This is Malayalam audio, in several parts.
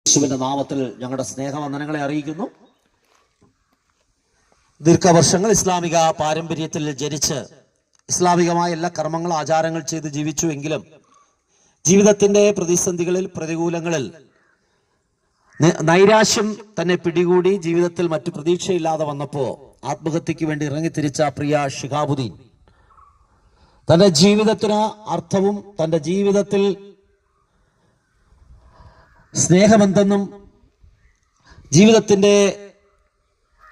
യേശുവിന്റെ നാമത്തിൽ ഞങ്ങളുടെ സ്നേഹവന്ദനങ്ങളെ അറിയിക്കുന്നു. ദീർഘവർഷങ്ങൾ ഇസ്ലാമിക പാരമ്പര്യത്തിൽ ജനിച്ച് ഇസ്ലാമികമായ എല്ലാ കർമ്മങ്ങൾ ആചാരങ്ങൾ ചെയ്ത് ജീവിച്ചു എങ്കിലും ജീവിതത്തിന്റെ പ്രതിസന്ധികളിൽ പ്രതികൂലങ്ങളിൽ നൈരാശ്യം തന്നെ പിടികൂടി ജീവിതത്തിൽ മറ്റു പ്രതീക്ഷയില്ലാതെ വന്നപ്പോൾ ആത്മഹത്യക്ക് വേണ്ടി ഇറങ്ങിത്തിരിച്ച പ്രിയ ഷിഹാബുദ്ദീൻ തന്റെ ജീവിതത്തിന് അർത്ഥവും തന്റെ ജീവിതത്തിൽ സ്നേഹമെന്തെന്നും ജീവിതത്തിന്റെ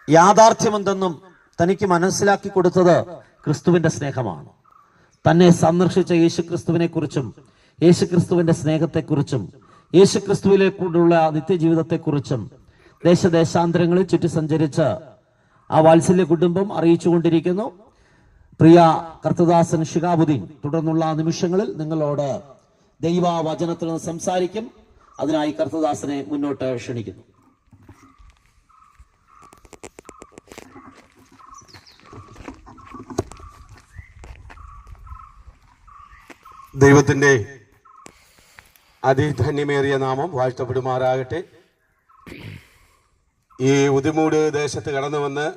യാഥാർത്ഥ്യമെന്തെന്നും തനിക്ക് മനസ്സിലാക്കി കൊടുത്തത് ക്രിസ്തുവിന്റെ സ്നേഹമാണ്. തന്നെ സന്ദർശിച്ച യേശുക്രിസ്തുവിനെ കുറിച്ചും യേശുക്രിസ്തുവിന്റെ സ്നേഹത്തെക്കുറിച്ചും യേശുക്രിസ്തുവിലേക്കുള്ള നിത്യജീവിതത്തെക്കുറിച്ചും ദേശദേശാന്തരങ്ങളിൽ ചുറ്റി സഞ്ചരിച്ച് ആ വാത്സല്യ കുടുംബം അറിയിച്ചുകൊണ്ടിരിക്കുന്നു. പ്രിയ കർത്തദാസൻ ഷിഹാബുദ്ദീൻ തുടർന്നുള്ള നിമിഷങ്ങളിൽ നിങ്ങളോട് ദൈവവചനത്തിൽ നിന്ന് സംസാരിക്കും. അതിനായി കർത്തദാസനെ മുന്നോട്ട് ക്ഷണിക്കുന്നു. ദൈവത്തിന്റെ അതിധന്യമേറിയ നാമം വാഴ്ത്തപ്പെടുമാറാകട്ടെ. ഈ ഉദിമൂട് ദേശത്ത് കടന്നു വന്ന്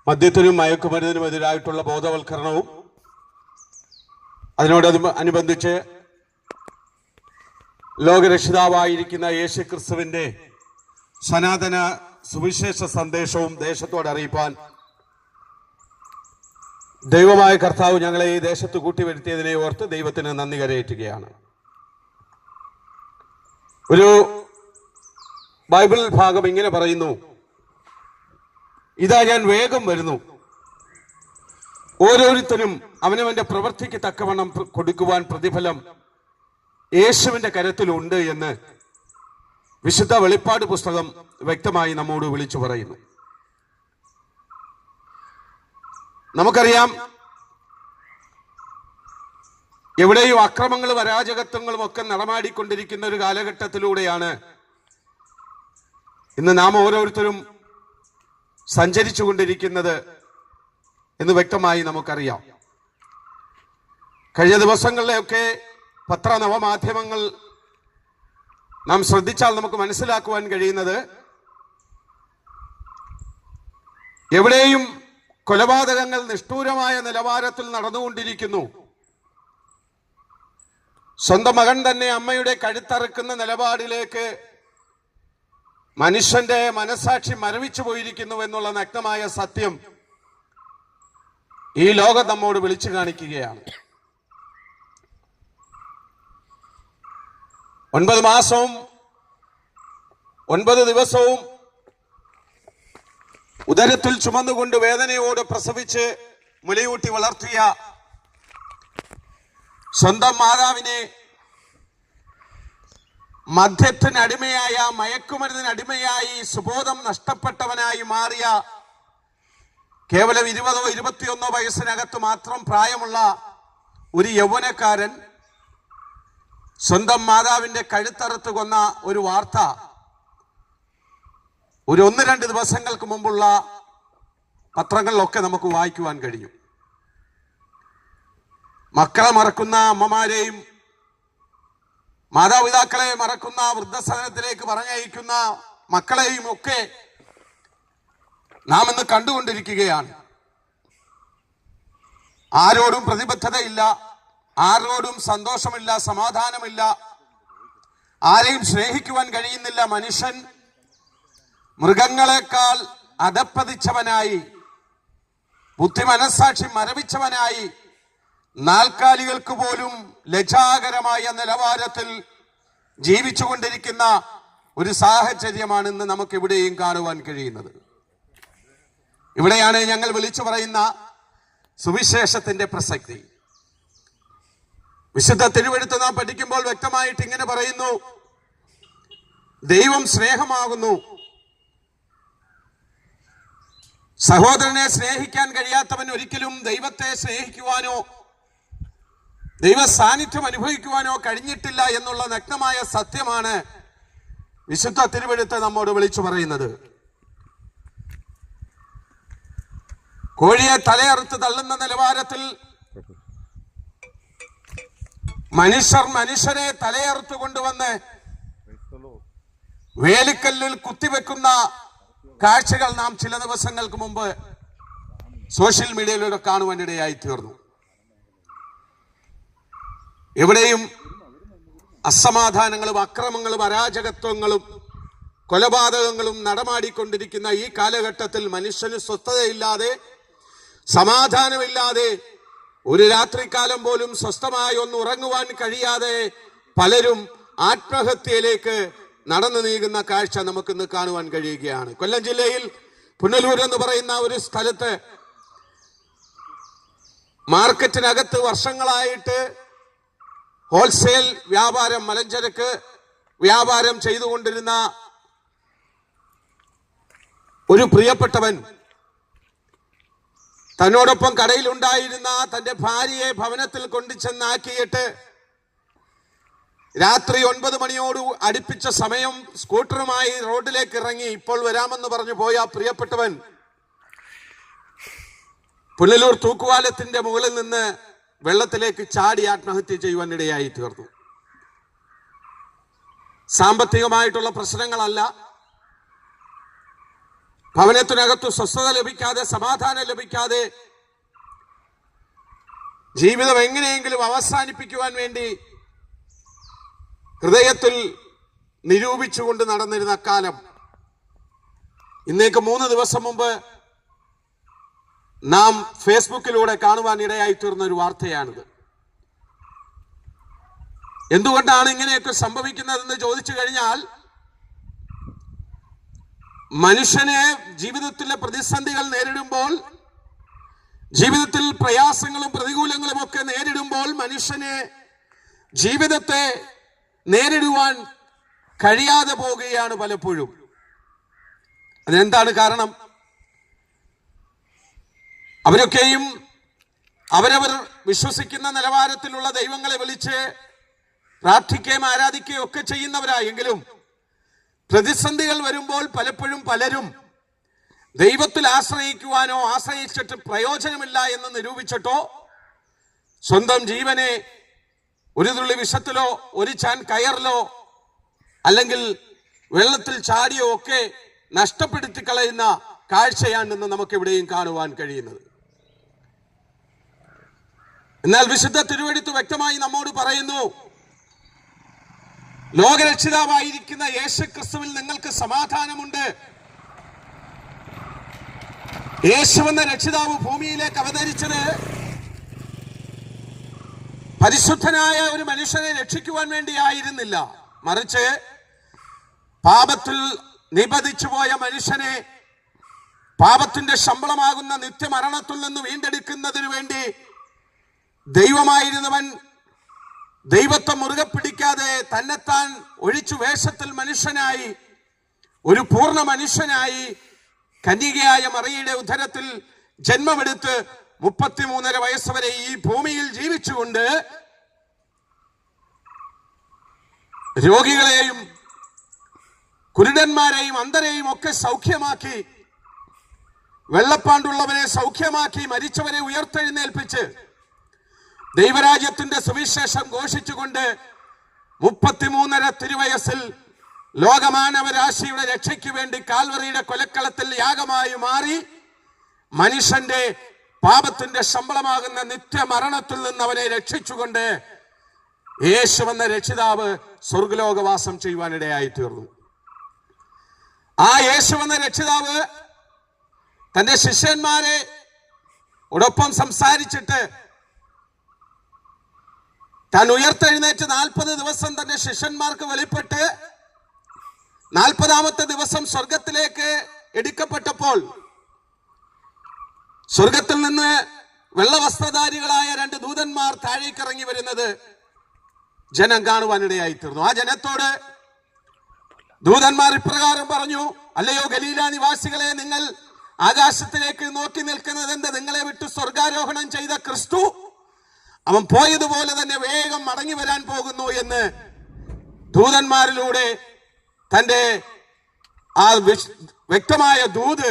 മദ്യത്തിനും മയക്കുമരുന്നിനും എതിരായിട്ടുള്ള ബോധവൽക്കരണവും അതിനോടനുബന്ധിച്ച് ലോകരക്ഷിതാവായിരിക്കുന്ന യേശുക്രിസ്തുവിന്റെ സനാതന സുവിശേഷ സന്ദേശവും ദേശത്തോട് അറിയിപ്പാൻ ദൈവമായ കർത്താവ് ഞങ്ങളെ ഈ ദേശത്ത് കൂട്ടിവരുത്തിയതിനെ ഓർത്ത് ദൈവത്തിന് നന്ദി കരയേറ്റുകയാണ്. ഒരു ബൈബിൾ ഭാഗം ഇങ്ങനെ പറയുന്നു: ഇതാ ഞാൻ വേഗം വരുന്നു, ഓരോരുത്തരും അവനവന്റെ പ്രവൃത്തിക്ക് തക്കവണ്ണം കൊടുക്കുവാൻ പ്രതിഫലം യേശുവിന്റെ കരത്തിലുണ്ട് എന്ന് വിശുദ്ധ വെളിപ്പാട് പുസ്തകം വ്യക്തമായി നമ്മോട് വിളിച്ചു പറയുന്നു. നമുക്കറിയാം, എവിടെയും അക്രമങ്ങളും അരാജകത്വങ്ങളും ഒക്കെ നടമാടിക്കൊണ്ടിരിക്കുന്ന ഒരു കാലഘട്ടത്തിലൂടെയാണ് ഇന്ന് നാം ഓരോരുത്തരും സഞ്ചരിച്ചു കൊണ്ടിരിക്കുന്നത് എന്ന് വ്യക്തമായി നമുക്കറിയാം. കഴിഞ്ഞ ദിവസങ്ങളിലെയൊക്കെ പത്രനവമാധ്യമങ്ങൾ നാം ശ്രദ്ധിച്ചാൽ നമുക്ക് മനസ്സിലാക്കുവാൻ കഴിയുന്നത്, എവിടെയും കൊലപാതകങ്ങൾ നിഷ്ഠൂരമായ നിലവാരത്തിൽ നടന്നുകൊണ്ടിരിക്കുന്നു. സ്വന്തം മകൻ തന്നെ അമ്മയുടെ കഴുത്തറുക്കുന്ന നിലപാടിലേക്ക് മനുഷ്യന്റെ മനസാക്ഷി മരവിച്ചു പോയിരിക്കുന്നു എന്നുള്ള നഗ്നമായ സത്യം ഈ ലോകം നമ്മോട് വിളിച്ചു കാണിക്കുകയാണ്. 9 മാസവും 9 ദിവസവും ഉദരത്തിൽ ചുമന്നുകൊണ്ട് വേദനയോട് പ്രസവിച്ച് മുലയൂട്ടി വളർത്തിയ സ്വന്തം മാതാവിനെ മദ്യത്തിന് അടിമയായ, മയക്കുമരുന്നിന് അടിമയായി, സുബോധം നഷ്ടപ്പെട്ടവനായി മാറിയ കേവലം 20 or 21 വയസ്സിനകത്ത് മാത്രം പ്രായമുള്ള ഒരു യൗവനക്കാരൻ സ്വന്തം മാതാവിന്റെ കഴുത്തറുത്ത് കൊന്ന ഒരു വാർത്ത ഒരു 1-2 ദിവസങ്ങൾക്ക് മുമ്പുള്ള പത്രങ്ങളിലൊക്കെ നമുക്ക് വായിക്കുവാൻ കഴിയും. മക്കളെ മറക്കുന്ന അമ്മമാരെയും മാതാപിതാക്കളെ മറക്കുന്ന വൃദ്ധസദനത്തിലേക്ക് പറഞ്ഞയക്കുന്ന മക്കളെയും ഒക്കെ നാം ഇന്ന് കണ്ടുകൊണ്ടിരിക്കുകയാണ്. ആരോടും പ്രതിബദ്ധതയില്ല, ആരോടും സന്തോഷമില്ല, സമാധാനമില്ല, ആരെയും സ്നേഹിക്കുവാൻ കഴിയുന്നില്ല. മനുഷ്യൻ മൃഗങ്ങളെക്കാൾ അധപ്പതിച്ചവനായി, ബുദ്ധി മനസ്സാക്ഷി മരവിച്ചവനായി, നാൽക്കാലികൾക്ക് പോലും ലജ്ജാകരമായ നിലവാരത്തിൽ ജീവിച്ചുകൊണ്ടിരിക്കുന്ന ഒരു സാഹചര്യമാണ് ഇന്ന് നമുക്ക് ഇവിടെയും കാണുവാൻ കഴിയുന്നത്. ഇവിടെയാണ് ഞങ്ങൾ വിളിച്ചു പറയുന്ന സുവിശേഷത്തിന്റെ പ്രസക്തി. വിശുദ്ധ തിരുവെഴുത്ത് നാം പഠിക്കുമ്പോൾ വ്യക്തമായിട്ട് ഇങ്ങനെ പറയുന്നു: ദൈവം സ്നേഹമാകുന്നു. സഹോദരനെ സ്നേഹിക്കാൻ കഴിയാത്തവൻ ഒരിക്കലും ദൈവത്തെ സ്നേഹിക്കുവാനോ ദൈവ സാന്നിധ്യം അനുഭവിക്കുവാനോ കഴിഞ്ഞിട്ടില്ല എന്നുള്ള നഗ്നമായ സത്യമാണ് വിശുദ്ധ തിരുവെഴുത്ത് നമ്മോട് വിളിച്ചു പറയുന്നത്. കോഴിയെ തലയറുത്ത് തള്ളുന്ന നിലവാരത്തിൽ മനുഷ്യരെ തലയറുത്തു കൊണ്ടുവന്ന് വേലിക്കല്ലിൽ കുത്തിവെക്കുന്ന കാഴ്ചകൾ നാം ചില ദിവസങ്ങൾക്ക് മുമ്പ് സോഷ്യൽ മീഡിയയിലൂടെ കാണുവാനിടയായി തീർന്നു. എവിടെയും അസമാധാനങ്ങളും അക്രമങ്ങളും അരാജകത്വങ്ങളും കൊലപാതകങ്ങളും നടമാടിക്കൊണ്ടിരിക്കുന്ന ഈ കാലഘട്ടത്തിൽ മനുഷ്യന് സ്വസ്ഥതയില്ലാതെ സമാധാനമില്ലാതെ ഒരു രാത്രികാലം പോലും സ്വസ്ഥമായി ഒന്ന് ഉറങ്ങുവാൻ കഴിയാതെ പലരും ആത്മഹത്യയിലേക്ക് നടന്നു നീങ്ങുന്ന കാഴ്ച നമുക്കിന്ന് കാണുവാൻ കഴിയുകയാണ്. കൊല്ലം ജില്ലയിൽ പുനലൂർ എന്ന് പറയുന്ന ഒരു സ്ഥലത്ത് മാർക്കറ്റിനകത്ത് വർഷങ്ങളായിട്ട് ഹോൾസെയിൽ വ്യാപാരം, മലഞ്ചരക്ക് വ്യാപാരം ചെയ്തുകൊണ്ടിരുന്ന ഒരു പ്രിയപ്പെട്ടവൻ തന്നോടൊപ്പം കടയിലുണ്ടായിരുന്ന തന്റെ ഭാര്യയെ ഭവനത്തിൽ കൊണ്ടുചെന്നാക്കിയിട്ട് രാത്രി 9 മണിയോട് അടുപ്പിച്ച സമയം സ്കൂട്ടറുമായി റോഡിലേക്ക് ഇറങ്ങി ഇപ്പോൾ വരാമെന്ന് പറഞ്ഞു പോയ പ്രിയപ്പെട്ടവൻ പുനലൂർ തൂക്കുവാലത്തിന്റെ മുകളിൽ നിന്ന് വെള്ളത്തിലേക്ക് ചാടി ആത്മഹത്യ ചെയ്യുവാനിടയായി തീർന്നു. സാമ്പത്തികമായിട്ടുള്ള പ്രശ്നങ്ങളല്ല, ഭവനത്തിനകത്ത് സ്വസ്ഥത ലഭിക്കാതെ സമാധാനം ലഭിക്കാതെ ജീവിതം എങ്ങനെയെങ്കിലും അവസാനിപ്പിക്കുവാൻ വേണ്ടി ഹൃദയത്തിൽ നിരൂപിച്ചുകൊണ്ട് നടന്നിരുന്ന കാലം ഇന്നേക്ക് 3 ദിവസം മുമ്പ് നാം ഫേസ്ബുക്കിലൂടെ കാണുവാൻ ഇടയായി തീർന്ന ഒരു വാർത്തയാണിത്. എന്തുകൊണ്ടാണ് ഇങ്ങനെയൊക്കെ സംഭവിക്കുന്നതെന്ന് ചോദിച്ചു കഴിഞ്ഞാൽ, മനുഷ്യനെ ജീവിതത്തിലെ പ്രതിസന്ധികൾ നേരിടുമ്പോൾ, ജീവിതത്തിൽ പ്രയാസങ്ങളും പ്രതികൂലങ്ങളും ഒക്കെ നേരിടുമ്പോൾ മനുഷ്യനെ ജീവിതത്തെ നേരിടുവാൻ കഴിയാതെ പോവുകയാണ് പലപ്പോഴും. അതിനെന്താണ് കാരണം? അവരൊക്കെയും അവരവർ വിശ്വസിക്കുന്ന നിലവാരത്തിലുള്ള ദൈവങ്ങളെ വിളിച്ച് പ്രാർത്ഥിക്കുകയും ആരാധിക്കുകയും ഒക്കെ ചെയ്യുന്നവരായെങ്കിലും പ്രതിസന്ധികൾ വരുമ്പോൾ പലപ്പോഴും പലരും ദൈവത്തിൽ ആശ്രയിക്കുവാനോ ആശ്രയിച്ചിട്ട് പ്രയോജനമില്ല എന്ന് നിരൂപിച്ചിട്ടോ സ്വന്തം ജീവനെ ഒരു തുള്ളി വിഷത്തിലോ ഒരു ചാൻ കയറിലോ അല്ലെങ്കിൽ വെള്ളത്തിൽ ചാടിയോ ഒക്കെ നഷ്ടപ്പെടുത്തി കളയുന്ന കാഴ്ചയാണെന്ന് നമുക്ക് എവിടെയും കാണുവാൻ കഴിയുന്നത്. എന്നാൽ വിശുദ്ധ തിരുവെഴുത്ത് വ്യക്തമായി നമ്മോട് പറയുന്നു, ലോകരക്ഷിതാവായിരിക്കുന്ന യേശു ക്രിസ്തുവിൽ നിങ്ങൾക്ക് സമാധാനമുണ്ട്. യേശു എന്ന രക്ഷിതാവ് ഭൂമിയിലേക്ക് അവതരിച്ചത് പരിശുദ്ധനായ ഒരു മനുഷ്യനെ രക്ഷിക്കുവാൻ വേണ്ടി ആയിരുന്നില്ല, മറിച്ച് പാപത്തിൽ നിബന്ധിച്ചു പോയ മനുഷ്യനെ പാപത്തിന്റെ ശമ്പളമാകുന്ന നിത്യമരണത്തിൽ നിന്ന് വീണ്ടെടുക്കുന്നതിന് വേണ്ടി ദൈവമായിരുന്നവൻ ദൈവത്തെ മുറുകെ പിടിക്കാതെ തന്നെത്താൻ ഒഴിച്ചു വേഷത്തിൽ മനുഷ്യനായി, ഒരു പൂർണ്ണ മനുഷ്യനായി കന്യകയായ മറിയയുടെ ഉദരത്തിൽ ജന്മമെടുത്ത് 33.5 വയസ്സ് വരെ ഈ ഭൂമിയിൽ ജീവിച്ചുകൊണ്ട് രോഗികളെയും കുരുടന്മാരെയും അന്ധരെയും ഒക്കെ സൗഖ്യമാക്കി, വെള്ളപ്പാണ്ടുള്ളവരെ സൗഖ്യമാക്കി, മരിച്ചവരെ ഉയർത്തെഴുന്നേൽപ്പിച്ച് ദൈവരാജ്യത്തിന്റെ സുവിശേഷം ഘോഷിച്ചുകൊണ്ട് 33.5 തിരുവയസ്സിൽ ലോകമാനവരാശിയുടെ രക്ഷയ്ക്ക് വേണ്ടി കാൽവറിയുടെ കൊലക്കളത്തിൽ യാഗമായി മാറി മനുഷ്യന്റെ പാപത്തിന്റെ ശമ്പളമാകുന്ന നിത്യമരണത്തിൽ നിന്ന് അവനെ രക്ഷിച്ചുകൊണ്ട് യേശു എന്ന രക്ഷിതാവ് സ്വർഗലോകവാസം ചെയ്യുവാനിടയായി തീർന്നു. ആ യേശു എന്ന രക്ഷിതാവ് തന്റെ ശിഷ്യന്മാരെ ഒടൊപ്പം സംസാരിച്ചിട്ട് താൻ ഉയർത്തെഴുന്നേറ്റ് 40 ദിവസം തന്റെ ശിഷ്യന്മാർക്ക് വെളിപ്പെട്ട് 40ാമത്തെ ദിവസം സ്വർഗത്തിലേക്ക് എടുക്കപ്പെട്ടപ്പോൾ സ്വർഗത്തിൽ നിന്ന് വെള്ളവസ്ത്രധാരികളായ 2 ദൂതന്മാർ താഴേക്ക് ഇറങ്ങി വരുന്നത് ജനം കാണുവാനിടയായി തീർന്നു. ആ ജനത്തോട് ദൂതന്മാർ ഇപ്രകാരം പറഞ്ഞു, അല്ലയോ ഗലീല നിവാസികളെ, നിങ്ങൾ ആകാശത്തിലേക്ക് നോക്കി നിൽക്കുന്നത് എന്ത്? നിങ്ങളെ വിട്ട് സ്വർഗാരോഹണം ചെയ്ത ക്രിസ്തു അവൻ പോയതുപോലെ തന്നെ വേഗം മടങ്ങി വരാൻ പോകുന്നു എന്ന് ദൂതന്മാരിലൂടെ തന്റെ ആ വ്യക്തമായ ദൂത്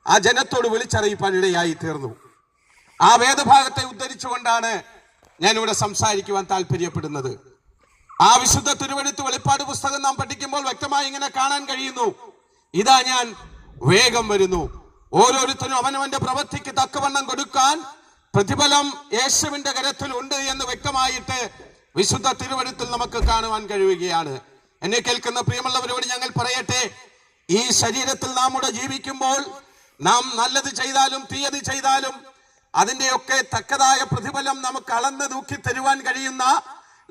ആ ജനത്തോട് വിളിച്ചറിയിപ്പാൻ ഇടയായി തീർന്നു. ആ വേദഭാഗത്തെ ഉദ്ധരിച്ചുകൊണ്ടാണ് ഞാനിവിടെ സംസാരിക്കുവാൻ താല്പര്യപ്പെടുന്നത്. ആ വിശുദ്ധ തിരുവെഴുത്ത് വെളിപ്പാട് പുസ്തകം നാം പഠിക്കുമ്പോൾ വ്യക്തമായി ഇങ്ങനെ കാണാൻ കഴിയുന്നു. ഇതാ ഞാൻ വേഗം വരുന്നു, ഓരോരുത്തരും അവനവന്റെ പ്രവൃത്തിക്ക് തക്കവണ്ണം കൊടുക്കാൻ പ്രതിഫലം യേശുവിന്റെ കരത്തിൽ ഉണ്ട് എന്ന് വ്യക്തമായിട്ട് വിശുദ്ധ തിരുവെഴുത്തിൽ നമുക്ക് കാണുവാൻ കഴിയുകയാണ്. എന്നെ കേൾക്കുന്ന പ്രിയമുള്ളവരോട് ഞങ്ങൾ പറയട്ടെ, ഈ ശരീരത്തിൽ നാം ഇവിടെ ജീവിക്കുമ്പോൾ നാം നല്ലത് ചെയ്താലും തീയത് ചെയ്താലും അതിന്റെയൊക്കെ തക്കതായ പ്രതിഫലം നമുക്ക് അളന്ന് തൂക്കി തരുവാൻ കഴിയുന്ന,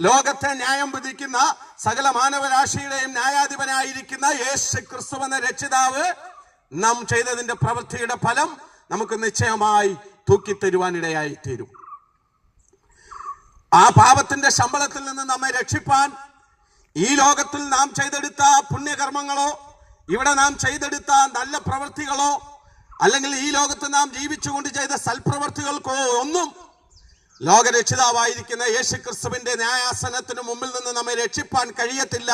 ലോകത്തെ ന്യായം വിധിക്കുന്ന സകല മാനവരാശിയുടെയും ന്യായാധിപനായിരിക്കുന്ന യേശു ക്രിസ്തു എന്ന രക്ഷിതാവ് നാം ചെയ്തതിന്റെ പ്രവൃത്തിയുടെ ഫലം നമുക്ക് നിശ്ചയമായി തൂക്കിത്തരുവാനിടയായി തീരും. ആ പാപത്തിന്റെ ശമ്പളത്തിൽ നിന്ന് നമ്മെ രക്ഷിപ്പാൻ ഈ ലോകത്തിൽ നാം ചെയ്തെടുത്ത പുണ്യകർമ്മങ്ങളോ ഇവിടെ നാം ചെയ്തെടുത്ത നല്ല പ്രവൃത്തികളോ അല്ലെങ്കിൽ ഈ ലോകത്ത് നാം ജീവിച്ചുകൊണ്ട് ചെയ്ത സൽപ്രവൃത്തികൾക്കോ ഒന്നും ലോകരക്ഷിതാവായിരിക്കുന്ന യേശു ക്രിസ്തുവിന്റെ ന്യായാസനത്തിന് മുമ്പിൽ നിന്ന് നമ്മെ രക്ഷിപ്പാൻ കഴിയത്തില്ല.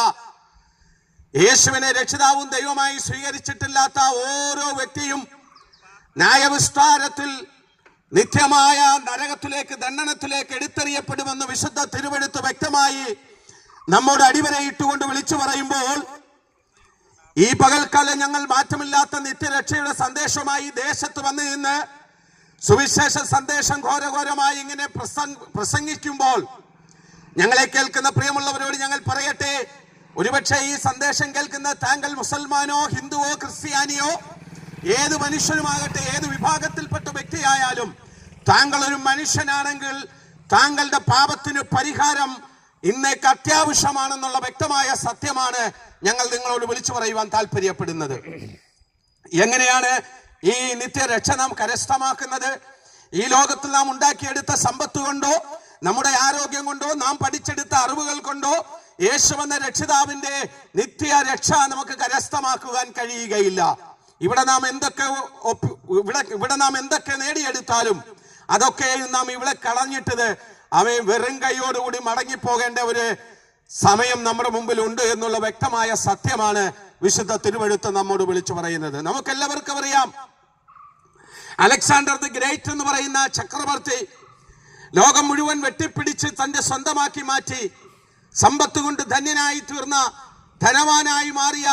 യേശുവിനെ രക്ഷിതാവും ദൈവമായി സ്വീകരിച്ചിട്ടില്ലാത്ത ഓരോ വ്യക്തിയും ന്യായവിസ്താരത്തിൽ നിത്യമായ നരകത്തിലേക്ക്, ദണ്ഡനത്തിലേക്ക് എടുത്തെറിയപ്പെടുമെന്ന് വിശുദ്ധ തിരുവെഴുത്ത് വ്യക്തമായി നമ്മോട് അടിവരയിട്ടുകൊണ്ട് വിളിച്ചു പറയുമ്പോൾ, ഈ പകൽക്കാലം ഞങ്ങൾ മാറ്റമില്ലാത്ത നിത്യരക്ഷയുടെ സന്ദേശമായി ദേശത്ത് വന്നു നിന്ന് സുവിശേഷ സന്ദേശം ഘോരഘോരമായി ഇങ്ങനെ പ്രസംഗിക്കുമ്പോൾ ഞങ്ങളെ കേൾക്കുന്ന പ്രിയമുള്ളവരോട് ഞങ്ങൾ പറയട്ടെ, ഒരുപക്ഷെ ഈ സന്ദേശം കേൾക്കുന്ന താങ്കൾ മുസൽമാനോ ഹിന്ദുവോ ക്രിസ്ത്യാനിയോ ഏത് മനുഷ്യനുമാകട്ടെ, ഏത് വിഭാഗത്തിൽപ്പെട്ട വ്യക്തിയായാലും താങ്കൾ ഒരു മനുഷ്യനാണെങ്കിൽ താങ്കളുടെ പാപത്തിന് പരിഹാരം ഇന്നേക്ക് അത്യാവശ്യമാണെന്നുള്ള വ്യക്തമായ സത്യമാണ് ഞങ്ങൾ നിങ്ങളോട് വിളിച്ചു പറയുവാൻ താല്പര്യപ്പെടുന്നത്. എങ്ങനെയാണ് ഈ നിത്യരക്ഷ നാം കരസ്ഥമാക്കുന്നത്? ഈ ലോകത്തിൽ നാം ഉണ്ടാക്കിയെടുത്ത സമ്പത്ത് കൊണ്ടോ നമ്മുടെ ആരോഗ്യം കൊണ്ടോ നാം പഠിച്ചെടുത്ത അറിവുകൾ കൊണ്ടോ യേശു എന്ന രക്ഷിതാവിന്റെ നിത്യരക്ഷ നമുക്ക് കരസ്ഥമാക്കുവാൻ കഴിയുകയില്ല. ഇവിടെ നാം എന്തൊക്കെ നേടിയെടുത്താലും അതൊക്കെ നാം ഇവിടെ കളഞ്ഞിട്ടത് അവയെ വെറും കൈയോടുകൂടി മടങ്ങിപ്പോകേണ്ട ഒരു സമയം നമ്മുടെ മുമ്പിൽ ഉണ്ട് എന്നുള്ള വ്യക്തമായ സത്യമാണ് വിശുദ്ധ തിരുവെഴുത്ത് നമ്മോട് വിളിച്ചു പറയുന്നത്. നമുക്കെല്ലാവർക്കും അറിയാം, അലക്സാണ്ടർ ദി ഗ്രേറ്റ് എന്ന് പറയുന്ന ചക്രവർത്തി ലോകം മുഴുവൻ വെട്ടിപ്പിടിച്ച് തന്റെ സ്വന്തമാക്കി മാറ്റി സമ്പത്ത് കൊണ്ട് ധന്യനായി തീർന്ന, ധനവാനായി മാറിയ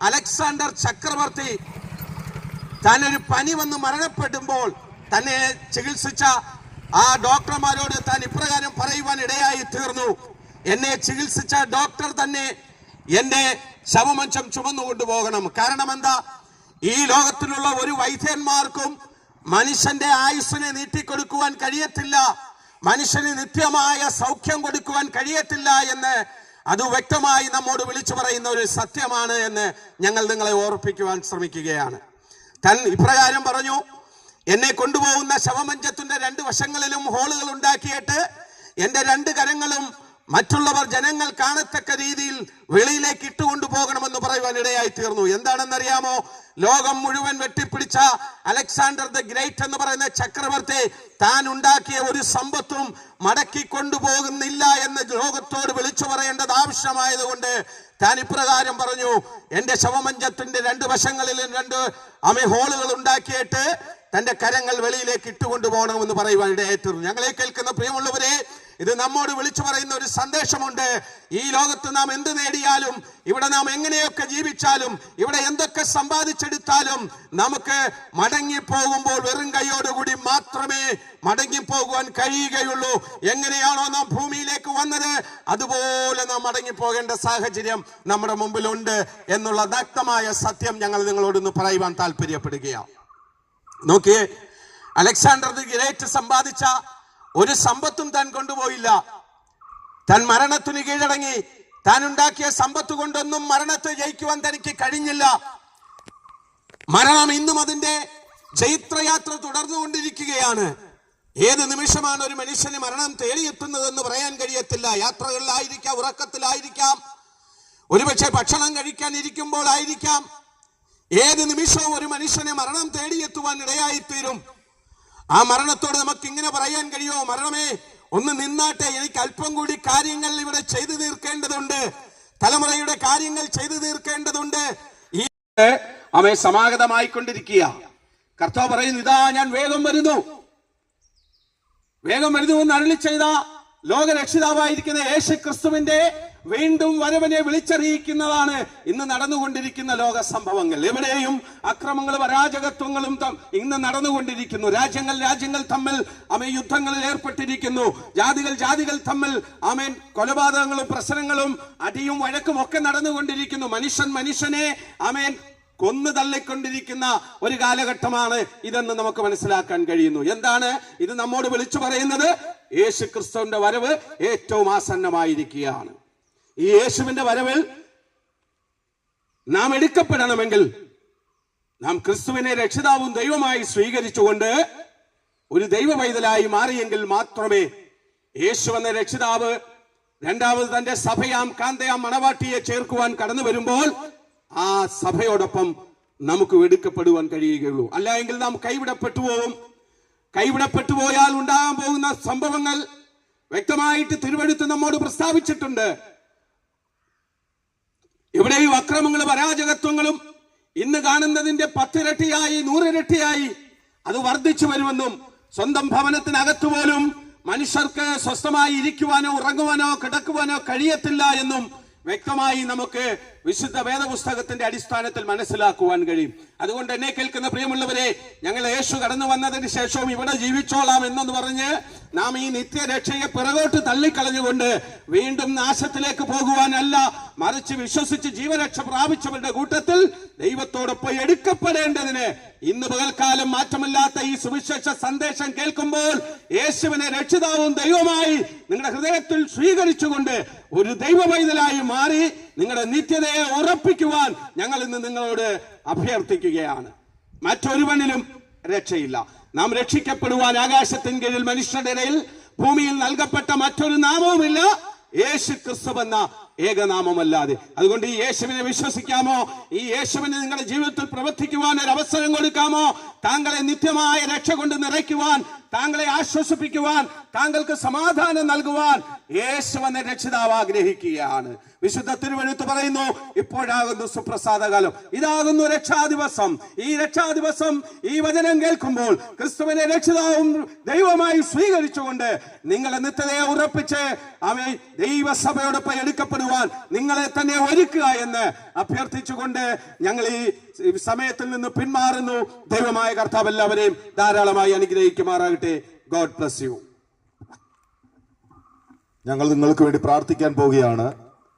അലക്സാണ്ടർ ചക്രവർത്തി താനൊരു പനി വന്ന് മരണപ്പെടുമ്പോൾ തന്നെ ചികിത്സിച്ച ആ ഡോക്ടർമാരോട് താൻ ഇപ്രകാരം പറയുവാൻ ഇടയായി തീർന്നു, എന്നെ ചികിത്സിച്ച ഡോക്ടർ തന്നെ എന്റെ ശവമഞ്ചം ചുമന്നുകൊണ്ടു പോകണം. കാരണം എന്താ? ഈ ലോകത്തിലുള്ള ഒരു വൈദ്യന്മാർക്കും മനുഷ്യന്റെ ആയുസ്സിനെ നീട്ടിക്കൊടുക്കുവാൻ കഴിയത്തില്ല, മനുഷ്യന് നിത്യമായ സൗഖ്യം കൊടുക്കുവാൻ കഴിയത്തില്ല എന്ന് അത് വ്യക്തമായി നമ്മോട് വിളിച്ചു പറയുന്ന ഒരു സത്യമാണ് എന്ന് ഞങ്ങൾ നിങ്ങളെ ഓർപ്പിക്കുവാൻ ശ്രമിക്കുകയാണ്. താൻ ഇപ്രകാരം പറഞ്ഞു, എന്നെ കൊണ്ടുപോകുന്ന ശവമഞ്ചത്തിന്റെ രണ്ട് വശങ്ങളിലും ഹോളുകൾ ഉണ്ടാക്കിയിട്ട് എന്റെ രണ്ട് കരങ്ങളും മറ്റുള്ളവർ ജനങ്ങൾ കാണത്തക്ക രീതിയിൽ വെളിയിലേക്ക് ഇട്ടുകൊണ്ടു പോകണമെന്ന് പറയുവാൻ ഇടയായി തീർന്നു. എന്താണെന്നറിയാമോ? ലോകം മുഴുവൻ വെട്ടിപ്പിടിച്ച അലക്സാണ്ടർ ദ ഗ്രേറ്റ് എന്ന് പറയുന്ന ചക്രവർത്തി താൻ ഉണ്ടാക്കിയ ഒരു സമ്പത്തും മടക്കി കൊണ്ടുപോകുന്നില്ല എന്ന് ലോകത്തോട് വിളിച്ചു പറയേണ്ടത് ആവശ്യമായതുകൊണ്ട് താൻ ഇപ്രകാരം പറഞ്ഞു, എന്റെ ശവമഞ്ചത്തിന്റെ രണ്ട് വശങ്ങളിലും രണ്ട് ഹോളുകൾ ഉണ്ടാക്കിയിട്ട് തന്റെ കരങ്ങൾ വെളിയിലേക്ക് ഇട്ടുകൊണ്ടു പോകണമെന്ന് പറയുവാൻ ഇടയായിത്തീർന്നു. ഞങ്ങളെ കേൾക്കുന്ന പ്രിയമുള്ളവരെ, ഇത് നമ്മോട് വിളിച്ചു പറയുന്ന ഒരു സന്ദേശമുണ്ട്. ഈ ലോകത്ത് നാം എന്ത് നേടിയാലും, ഇവിടെ നാം എങ്ങനെയൊക്കെ ജീവിച്ചാലും, ഇവിടെ എന്തൊക്കെ സമ്പാദിച്ചെടുത്താലും നമുക്ക് മടങ്ങിപ്പോകുമ്പോൾ വെറും കൈയോടുകൂടി മാത്രമേ മടങ്ങിപ്പോകുവാൻ കഴിയുകയുള്ളൂ. എങ്ങനെയാണോ നാം ഭൂമിയിലേക്ക് വന്നത് അതുപോലെ നാം മടങ്ങിപ്പോകേണ്ട സാഹചര്യം നമ്മുടെ മുമ്പിലുണ്ട് എന്നുള്ള നഗ്നമായ സത്യം ഞങ്ങൾ നിങ്ങളോടൊന്ന് പറയുവാൻ താല്പര്യപ്പെടുകയാണ്. നോക്കിയേ, അലക്സാണ്ടർ ദി ഗ്രേറ്റ് സമ്പാദിച്ച ഒരു സമ്പത്തും താൻ കൊണ്ടുപോയില്ല. താൻ മരണത്തിന് കീഴടങ്ങി. താൻ ഉണ്ടാക്കിയ സമ്പത്ത് കൊണ്ടൊന്നും മരണത്തെ ജയിക്കുവാൻ തനിക്ക് കഴിഞ്ഞില്ല. മരണം ഇന്നും അതിന്റെ ജൈത്രയാത്ര തുടർന്നുകൊണ്ടിരിക്കുകയാണ്. ഏത് നിമിഷമാണ് ഒരു മനുഷ്യന് മരണം തേടിയെത്തുന്നതെന്ന് പറയാൻ കഴിയത്തില്ല. യാത്രകളിലായിരിക്കാം, ഉറക്കത്തിലായിരിക്കാം, ഒരുപക്ഷെ ഭക്ഷണം കഴിക്കാൻ ഇരിക്കുമ്പോൾ ആയിരിക്കാം. ഏത് നിമിഷവും ഒരു മനുഷ്യനെ മരണം തേടിയെത്തുവാൻ ഇടയായിത്തീരും. ആ മരണത്തോട് നമുക്ക് ഇങ്ങനെ പറയാൻ കഴിയുമോ? മരണമേ, ഒന്ന് നിന്നാട്ടെ, എനിക്ക് അല്പം കൂടി കാര്യങ്ങൾ ഇവിടെ ചെയ്തു തീർക്കേണ്ടതുണ്ട്, തലമുറയുടെ കാര്യങ്ങൾ ചെയ്തു തീർക്കേണ്ടതുണ്ട്. ഈ അവയെ സമാഗതമായിക്കൊണ്ടിരിക്കുക. കർത്താവ് പറയുന്നു, ഇതാ ഞാൻ വേഗം വരുന്നു, വേഗം വരുന്നു എന്ന് അരുളി ചെയ്ത ലോകരക്ഷിതാവായിരിക്കുന്ന യേശു ക്രിസ്തുവിന്റെ വീണ്ടും വരവിനെ വിളിച്ചറിയിക്കുന്നതാണ് ഇന്ന് നടന്നുകൊണ്ടിരിക്കുന്ന ലോക സംഭവങ്ങൾ. എവിടെയും അക്രമങ്ങളും അരാജകത്വങ്ങളും ഇന്ന് നടന്നുകൊണ്ടിരിക്കുന്നു. രാജ്യങ്ങൾ തമ്മിൽ യുദ്ധങ്ങളിൽ ഏർപ്പെട്ടിരിക്കുന്നു. ജാതികൾ തമ്മിൽ കൊലപാതകങ്ങളും പ്രശ്നങ്ങളും അടിയും വഴക്കും ഒക്കെ നടന്നുകൊണ്ടിരിക്കുന്നു. മനുഷ്യനെ കൊന്നു തള്ളിക്കൊണ്ടിരിക്കുന്ന ഒരു കാലഘട്ടമാണ് ഇതെന്ന് നമുക്ക് മനസ്സിലാക്കാൻ കഴിയുന്നു. എന്താണ് ഇത് നമ്മോട് വിളിച്ചു പറയുന്നത്? യേശു ക്രിസ്തുവിന്റെ വരവ് ഏറ്റവും ആസന്നമായിരിക്കുകയാണ്. ഈ യേശുവിന്റെ വരവിൽ നാം എടുക്കപ്പെടണമെങ്കിൽ നാം ക്രിസ്തുവിനെ രക്ഷിതാവും ദൈവമായി സ്വീകരിച്ചുകൊണ്ട് ഒരു ദൈവ പൈതലായി മാറിയെങ്കിൽ മാത്രമേ യേശു എന്ന രക്ഷിതാവ് രണ്ടാമത് തന്റെ സഭയാം കാന്തയാം മണവാട്ടിയെ ചേർക്കുവാൻ കടന്നു വരുമ്പോൾ ആ സഭയോടൊപ്പം നമുക്ക് എടുക്കപ്പെടുവാൻ കഴിയുകയുള്ളൂ. അല്ല എങ്കിൽ നാം കൈവിടപ്പെട്ടു പോവും. കൈവിടപ്പെട്ടു പോയാൽ ഉണ്ടാകാൻ പോകുന്ന സംഭവങ്ങൾ വ്യക്തമായിട്ട് തിരുവെഴുത്ത് നമ്മോട് പ്രസ്താവിച്ചിട്ടുണ്ട്. എവിടെയും അക്രമങ്ങളും അരാജകത്വങ്ങളും ഇന്ന് കാണുന്നതിന്റെ 10 ഇരട്ടിയായി 100 ഇരട്ടിയായി അത് വർദ്ധിച്ചു വരുമെന്നും സ്വന്തം ഭവനത്തിനകത്തു പോലും മനുഷ്യർക്ക് സ്വസ്ഥമായി ഇരിക്കുവാനോ ഉറങ്ങുവാനോ കിടക്കുവാനോ കഴിയത്തില്ല എന്നും വ്യക്തമായി നമുക്ക് വിശുദ്ധ വേദപുസ്തകത്തിന്റെ അടിസ്ഥാനത്തിൽ മനസ്സിലാക്കുവാൻ കഴിയും. അതുകൊണ്ട് എന്നെ കേൾക്കുന്ന പ്രിയമുള്ളവരെ, ഞങ്ങൾ യേശു കടന്നു വന്നതിന് ശേഷവും ഇവിടെ ജീവിച്ചോളാം എന്നെന്ന് പറഞ്ഞ് നാം ഈ നിത്യരക്ഷയെ പിറകോട്ട് തള്ളിക്കളഞ്ഞുകൊണ്ട് വീണ്ടും നാശത്തിലേക്ക് പോകുവാനല്ല, മറിച്ച് വിശ്വസിച്ച് ജീവരക്ഷ പ്രാപിച്ചവരുടെ കൂട്ടത്തിൽ ദൈവത്തോടൊപ്പം എടുക്കപ്പെടേണ്ടതിന് ഇന്ന് പകൽക്കാലം മാറ്റമില്ലാത്ത ഈ സുവിശേഷ സന്ദേശം കേൾക്കുമ്പോൾ യേശുവിനെ രക്ഷിതാവും ദൈവമായി നിങ്ങളുടെ ഹൃദയത്തിൽ സ്വീകരിച്ചുകൊണ്ട് ഒരു ദൈവ പൈതലായി മാറി നിങ്ങളുടെ നിത്യതയെ ഉറപ്പിക്കുവാൻ ഞങ്ങൾ ഇന്ന് നിങ്ങളോട് അഭ്യർത്ഥിക്കുകയാണ്. മറ്റൊരുവനിലും രക്ഷയില്ല. നാം രക്ഷിക്കപ്പെടുവാൻ ആകാശത്തിൻ കീഴിൽ മനുഷ്യരുടെ ഇടയിൽ ഭൂമിയിൽ നൽകപ്പെട്ട മറ്റൊരു നാമവുമില്ല, യേശു ക്രിസ്തു എന്ന ഏകനാമമല്ലാതെ. അതുകൊണ്ട് ഈ യേശുവിനെ വിശ്വസിക്കാമോ? ഈ യേശുവിനെ നിങ്ങളുടെ ജീവിതത്തിൽ പ്രവർത്തിക്കുവാൻ ഒരു അവസരം കൊടുക്കാമോ? താങ്കളെ നിത്യമായ രക്ഷ കൊണ്ട് നിറയ്ക്കുവാൻ, താങ്കളെ ആശ്വസിപ്പിക്കുവാൻ, താങ്കൾക്ക് സമാധാനം നൽകുവാൻ യേശു എന്ന രക്ഷിതാവ് ആഗ്രഹിക്കുകയാണ്. വിശുദ്ധ തിരുവെഴുത്ത് പറയുന്നു, ഇപ്പോഴാകുന്നു സുപ്രസാദകാലം, ഇതാകുന്നു രക്ഷാദിവസം. ഈ രക്ഷാദിവസം ഈ വചനം കേൾക്കുമ്പോൾ ക്രിസ്തുവിനെ രക്ഷിതാവും ദൈവമായി സ്വീകരിച്ചുകൊണ്ട് നിങ്ങളെ നിത്യതയെ ഉറപ്പിച്ച് ദൈവസഭയോടൊപ്പം എടുക്കപ്പെടുവാൻ നിങ്ങളെ തന്നെ ഒരുക്കുക എന്ന് അഭ്യർത്ഥിച്ചുകൊണ്ട് ഞങ്ങൾ ഈ സമയത്തിൽ നിന്ന് പിന്മാറുന്നു. ദൈവമായ കർത്താവ് എല്ലാവരെയും ധാരാളമായി അനുഗ്രഹിക്കുമാറാകട്ടെ. God bless you. ഞങ്ങൾ നിങ്ങൾക്ക് വേണ്ടി പ്രാർത്ഥിക്കാൻ പോവുകയാണ്.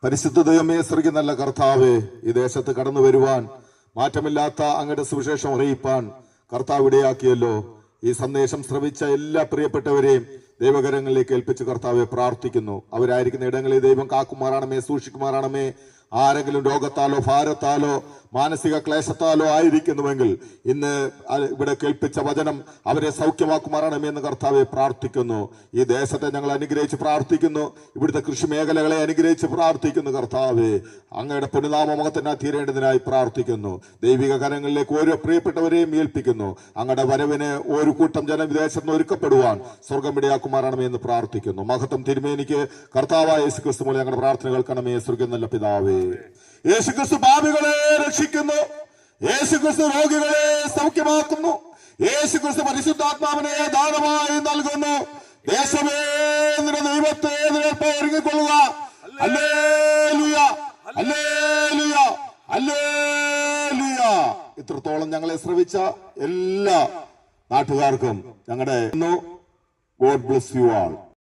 പരിശുദ്ധ ദൈവമേ, സ്വർഗ്ഗ നല്ല കർത്താവേ, ഈ ദേശത്ത് കടന്നു വരുവാൻ, മാറ്റമില്ലാത്ത അങ്ങയുടെ സുവിശേഷം അറിയിപ്പാൻ കർത്താവ് ഇടയാക്കിയല്ലോ. ഈ സന്ദേശം ശ്രവിച്ച എല്ലാ പ്രിയപ്പെട്ടവരെയും ദൈവകരങ്ങളിലേക്ക് ഏൽപ്പിച്ച് കർത്താവെ പ്രാർത്ഥിക്കുന്നു. അവരായിരിക്കുന്ന ഇടങ്ങളിൽ ദൈവം കാക്കുമാറാണമേ, സൂക്ഷിക്കുമാറാണമേ. ആരെങ്കിലും രോഗത്താലോ ഭാരത്താലോ മാനസിക ക്ലേശത്താലോ ആയിരിക്കുന്നുവെങ്കിൽ ഇന്ന് ഇവിടെ കേൾപ്പിച്ച വചനം അവരെ സൗഖ്യമാക്കുമാറാണമേ എന്ന് കർത്താവെ പ്രാർത്ഥിക്കുന്നു. ഈ ദേശത്തെ ഞങ്ങൾ അനുഗ്രഹിച്ച് പ്രാർത്ഥിക്കുന്നു. ഇവിടുത്തെ കൃഷി മേഖലകളെ അനുഗ്രഹിച്ച് പ്രാർത്ഥിക്കുന്നു. കർത്താവെ, അങ്ങയുടെ പുനനാമമുഖത്തിന് തീരേണ്ടതിനായി പ്രാർത്ഥിക്കുന്നു. ദൈവിക കരങ്ങളിലേക്ക് ഓരോ പ്രിയപ്പെട്ടവരെയും ഏൽപ്പിക്കുന്നു. അങ്ങയുടെ വരവിന് ഒരു കൂട്ടം ജനം വിദേശത്ത് നിന്ന് ഒരുക്കപ്പെടുവാൻ സ്വർഗം ഇടയാക്കുമാറാണമേ എന്ന് പ്രാർത്ഥിക്കുന്നു. മഹത്വം തിരുമേനിക്ക് കർത്താവായ യേശുക്രിസ്തു മൂലം ഞങ്ങളുടെ പ്രാർത്ഥന കേൾക്കണമേ. സ്വർഗ്ഗം നല്ല പിതാവേ, യേശുക്രിസ്തു പാപികളെ രക്ഷിക്കുന്നു. യേശുക്രിസ്തു രോഗികളെ സൗഖ്യമാക്കുന്നു. യേശുക്രിസ്തു പരിശുദ്ധാത്മാവിനെ ദാനമായി നൽകുന്നു. ദേശമേ നിന്റെ ദൈവത്തെ നിരപ്പ ഒരുങ്ങിക്കൊള്ളുക. ഹല്ലേലൂയ, ഹല്ലേലൂയ, ഹല്ലേലൂയ. ഇത്രത്തോളം ഞങ്ങളെ ശ്രവിച്ച എല്ലാ നാട്ടുകാർക്കും ഞങ്ങളുടെ ഗോഡ് ബ്ലസ് യു ആൾ.